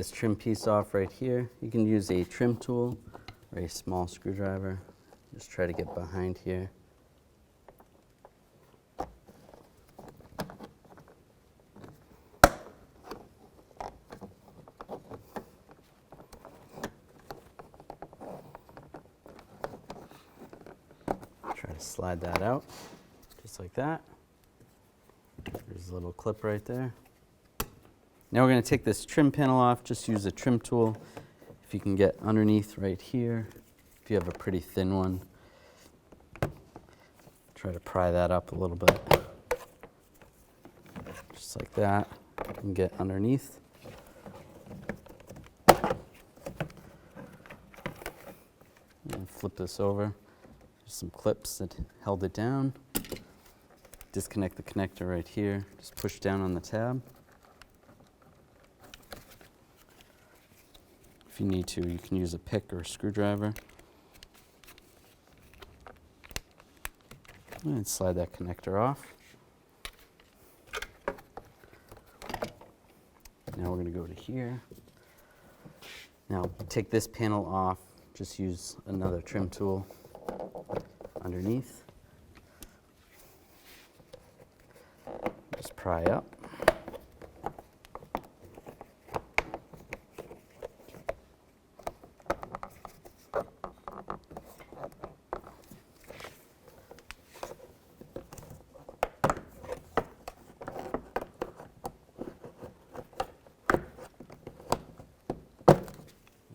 this trim piece off right here. You can use a trim tool or a small screwdriver. Just try to get behind here. Try to slide that out, just like that. There's a little clip right there. Now we're going to take this trim panel off. Just use a trim tool. If you can get underneath right here, if you have a pretty thin one, try to pry that up a little bit. Just like that, and get underneath. And flip this over. There's some clips that held it down. Disconnect the connector right here. Just push down on the tab. If you need to, you can use a pick or a screwdriver. And slide that connector off. Now we're going to go to here. Now take this panel off. Just use another trim tool underneath. Just pry up.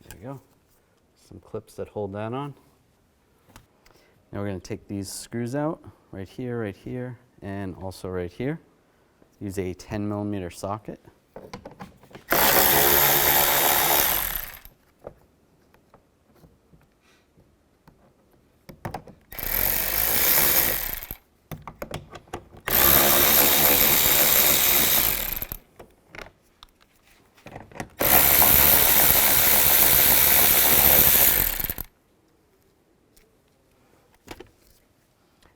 There we go. Some clips that hold that on. Now we're going to take these screws out right here, and also right here. Use a 10mm socket.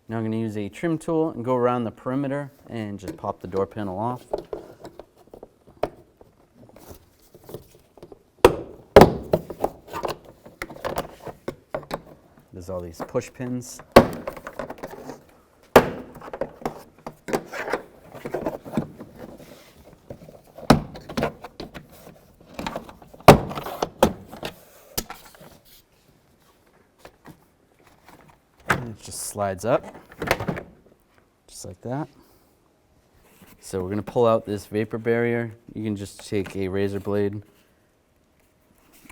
Now I'm going to use a trim tool and go around the perimeter and just pop the door panel off. There's all these push pins. And it just slides up, just like that. So we're going to pull out this vapor barrier. You can just take a razor blade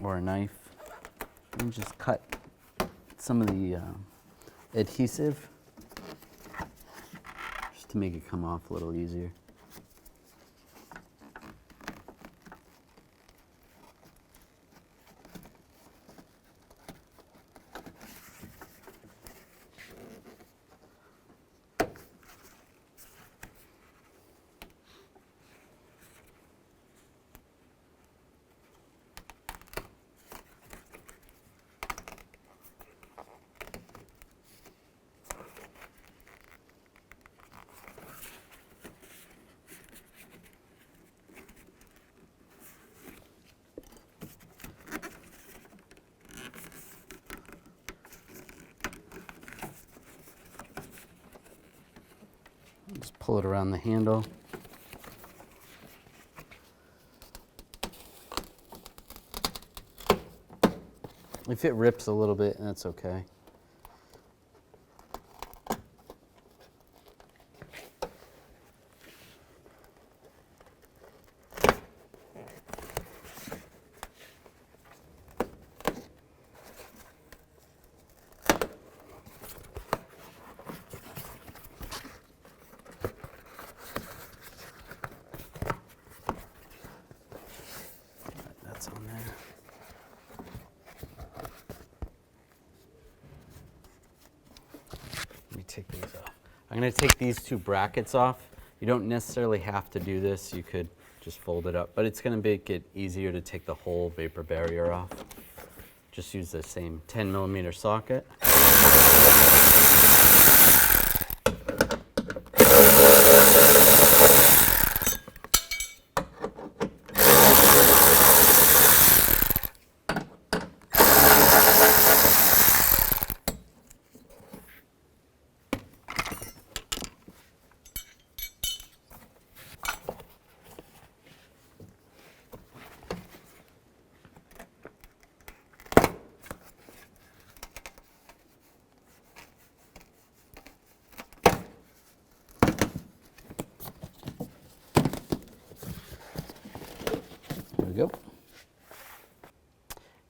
or a knife and just cut some of the adhesive just to make it come off a little easier. Just pull it around the handle. If it rips a little bit, that's okay. That's on there. Let me take these off. I'm going to take these two brackets off. You don't necessarily have to do this. You could just fold it up, but it's going to make it easier to take the whole vapor barrier off. Just use the same 10mm socket.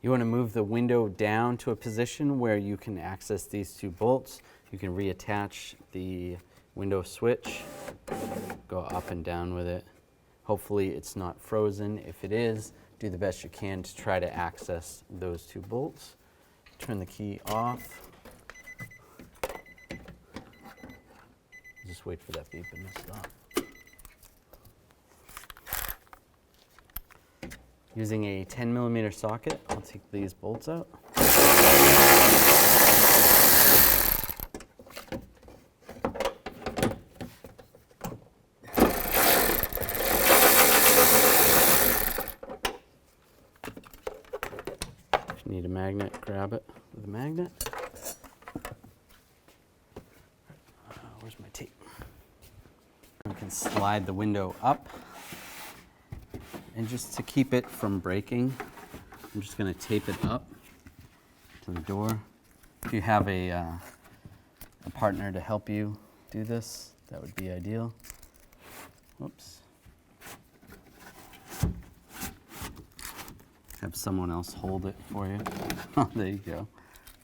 You want to move the window down to a position where you can access these two bolts. You can reattach the window switch, go up and down with it. Hopefully it's not frozen. If it is, do the best you can to try to access those two bolts. Turn the key off. Just wait for that beeping to stop. Using a 10mm socket, I'll take these bolts out. If you need a magnet, grab it with a magnet. Where's my tape? We can slide the window up. And just to keep it from breaking, I'm just going to tape it up to the door. If you have a partner to help you do this, that would be ideal. Whoops. Have someone else hold it for you. Oh, there you go.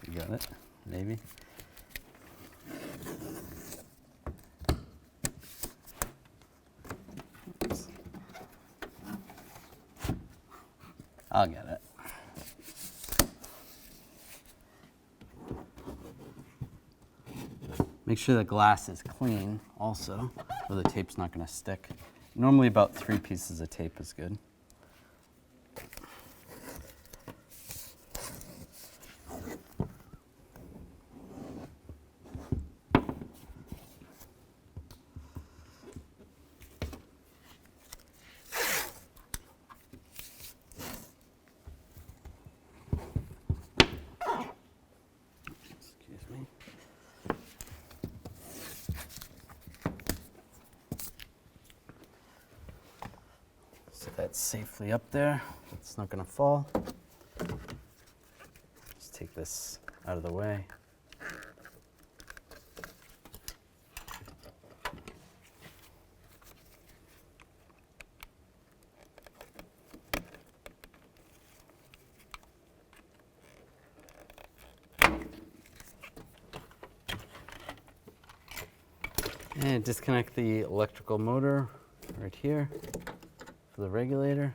You got it, maybe. I'll get it. Make sure the glass is clean also, or the tape's not going to stick. Normally about 3 pieces of tape is good. That's safely up there. It's not going to fall. Just take this out of the way. And disconnect the electrical motor right here for the regulator.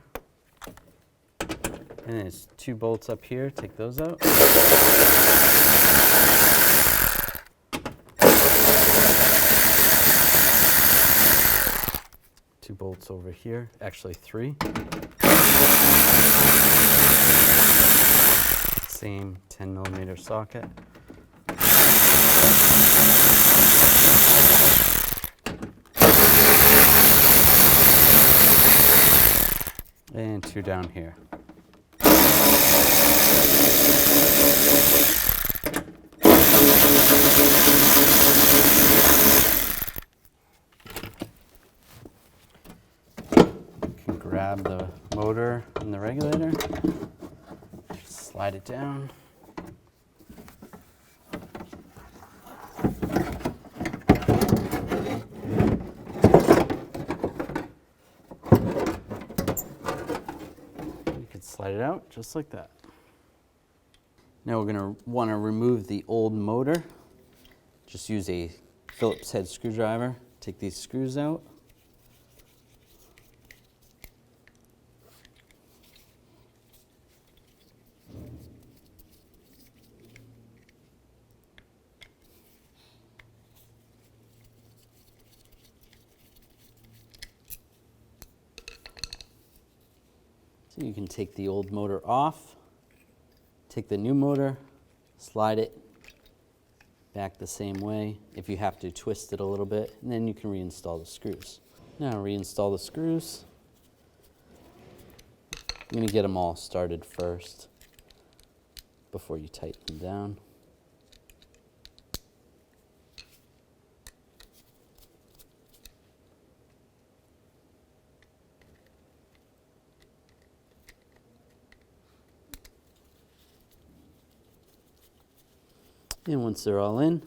And there's 2 bolts up here, take those out. 2 bolts over here, actually 3. Same 10mm socket. And 2 down here. You can grab the motor and the regulator, just slide it down. Slide it out just like that. Now we're going to want to remove the old motor. Just use a Phillips head screwdriver. Take these screws out. So you can take the old motor off, take the new motor, slide it back the same way if you have to twist it a little bit, and then you can reinstall the screws. Now reinstall the screws. I'm going to get them all started first before you tighten them down. And once they're all in,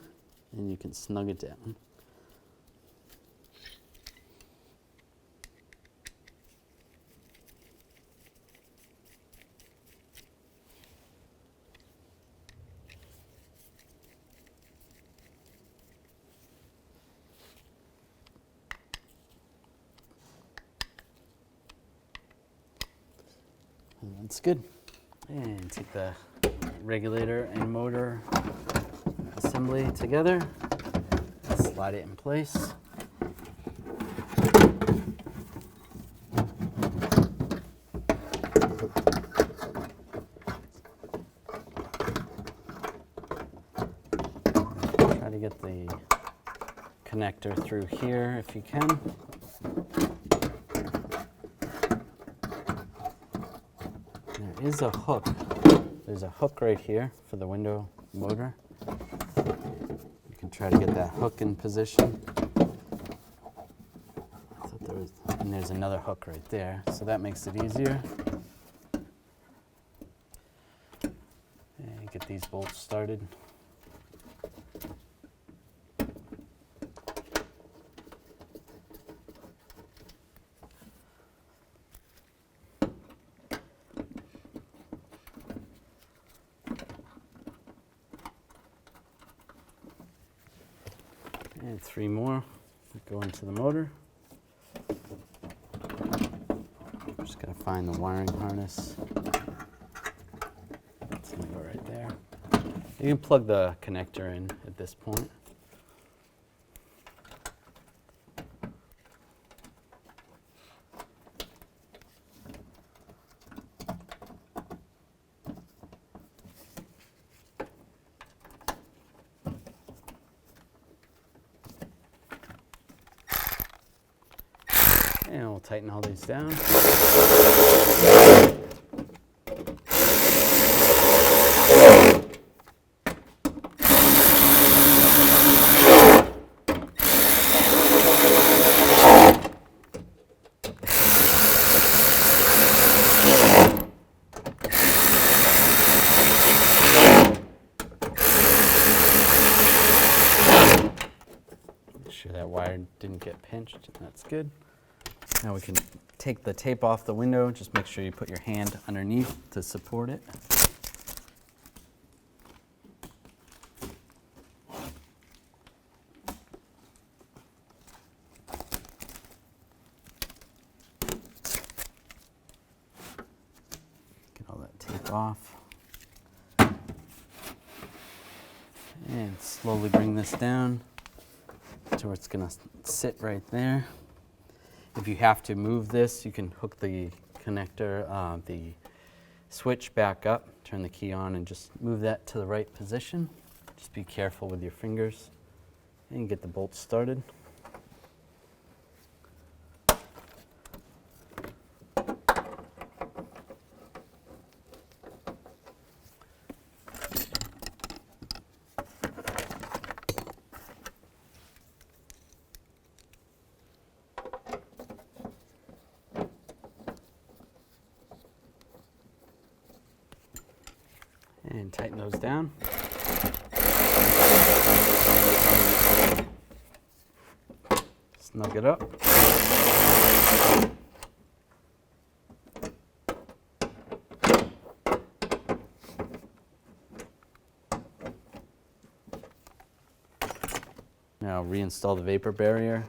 then you can snug it down. That's good. And take the regulator and motor assembly together, slide it in place. Try to get the connector through here if you can. There is a hook. There's a hook right here for the window motor. You can try to get that hook in position. I thought there was, and there's another hook right there, so that makes it easier. And get these bolts started. And 3 more that go into the motor. Just gotta find the wiring harness. It's gonna go right there. You can plug the connector in at this point. And we'll tighten all these down. Make sure that wire didn't get pinched. That's good. Now we can take the tape off the window. Just make sure you put your hand underneath to support it. Get all that tape off. And slowly bring this down to where it's going to sit right there. If you have to move this, you can hook the connector, the switch back up, turn the key on, and just move that to the right position. Just be careful with your fingers and get the bolts started. And tighten those down. Snug it up. Now reinstall the vapor barrier.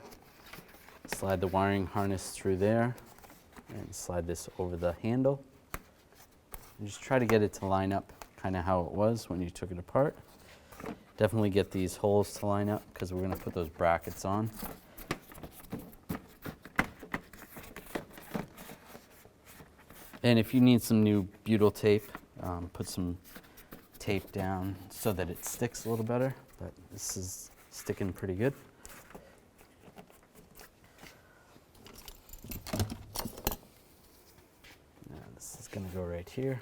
Slide the wiring harness through there and slide this over the handle. And just try to get it to line up kind of how it was when you took it apart. Definitely get these holes to line up because we're going to put those brackets on. And if you need some new butyl tape, put some tape down so that it sticks a little better, but this is sticking pretty good. Now this is going to go right here.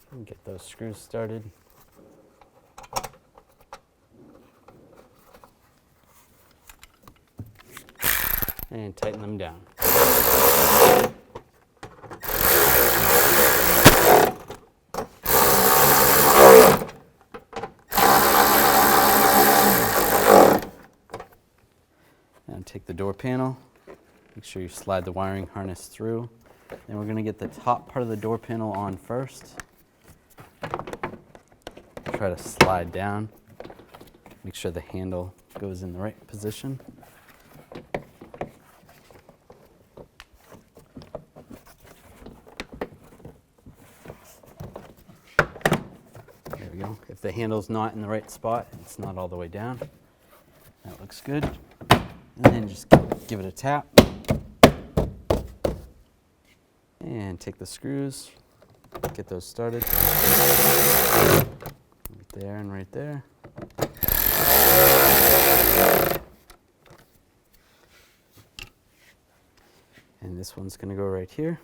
And get those screws started. And tighten them down. Now take the door panel, make sure you slide the wiring harness through. Then we're going to get the top part of the door panel on first. Try to slide down, make sure the handle goes in the right position. There we go. If the handle's not in the right spot, it's not all the way down. That looks good. And then just give it a tap. And take the screws, get those started. Right there and right there. And this one's going to go right here.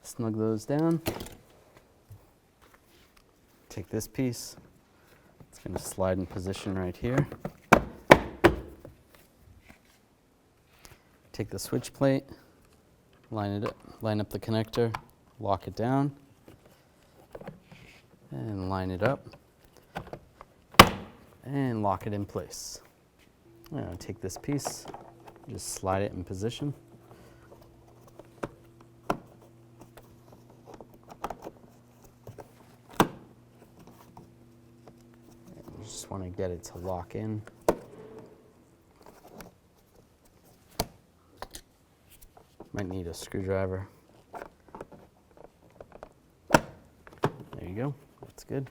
Snug those down. Take this piece. It's going to slide in position right here. Take the switch plate, line up the connector, lock it down, and line it up, and lock it in place. I'm going to take this piece, just slide it in position. You just want to get it to lock in. Might need a screwdriver. There you go, that's good.